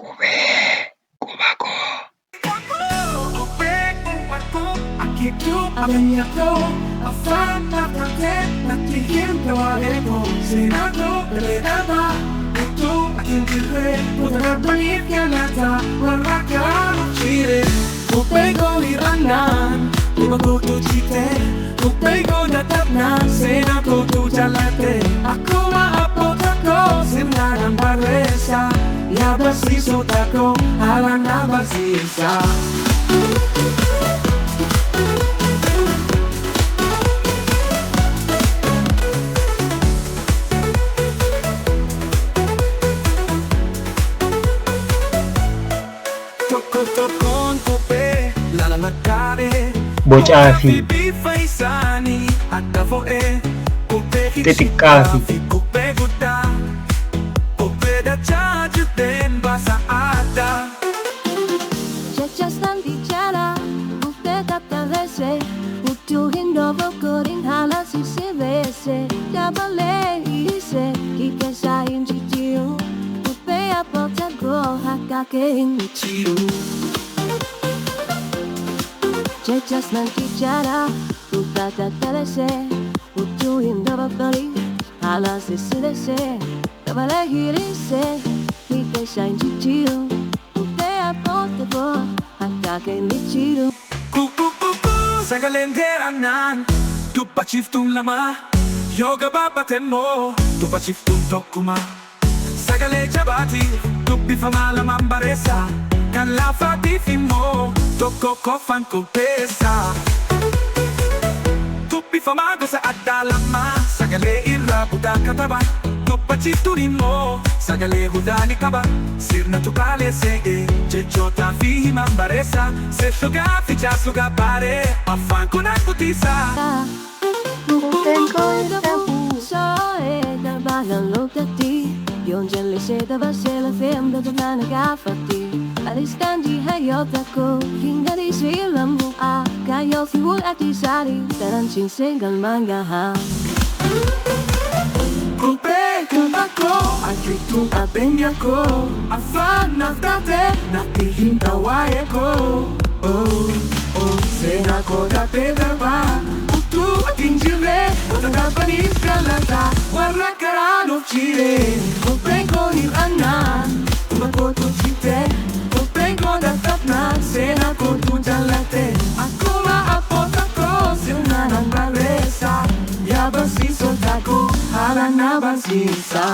Qubee, Qubakoo. Abbiamo affanno da te, ma ti chiedo a ego, senato Dirbabaa, e tu a chi dire, potrebbe venirti all'alta, guarda che uccide, Qubee con il rannan, Qubakoo tu cite, Qubee con la tapnan, senato tu jalate, akuma apotako, senanan barresa, ya basiso tako, alana basisa. Con Qubee, la magari Bocaa fi faisani akka fo'e Qubee xixiqqaa fi Qubee guddaa Qubee dachaa jirteen baasa addaa. Jechas nan bicara, Qubee tattaavese, utuu hin dhoofokkorin haala sisirreesse, dabalee hiise, kikeessa hin jijjiiru, Qubee apotagoo akka kee hin michiru. Jechas nan bicara, Qubee tattaavese, utuu hin dhoofokkorin haala sisirreesse, dabalee hiise, kikeessa hin jijjiiru. Sagaleen dheerannaan dubbachiiftuun lama yoo gabaabbateen moo dubbachiiftuun tokkuma. Sagalee jabaatiif dubbifamaa lamaan bareessa kan laafaatiif immoo tokko qofaan qopheessa. Dubbifamaa gosa addaa lama sagalee irraa butaa kataba dubbachiiftuun immoo sagalee hundaa ni qaba. Sirna tuqaalee see'ee jechootaa fi himaan bareessa seessugaa fi jaasugaa baaree afaan kun akkutiisa. Qubeen koo irra buusoo darbaan loogdatti yoon jallisee dabarsee lafee hambatu kana gaafatti. Alistaanjii hayyoota koo hin galiisii lammu kaayyoo fi mul'atti saarii garanchiinsee galmaan gahaa. Qubee Qubakoo, akitu abeenya koo, afaan naftate natti hinta waa'ee koo. Seenaa koo taatee darbaa, utuu atiin jirre, wanta gabbaniif galata, warra karaa nuuf jire. Qubeen koo hin annaan, Qubakoo tu jite, Qubeen koo dadhabnaan, seenaa koo tu jallate, akkuma apotagoo sirnaan barreessa. Ya basiso tako, alana basisa.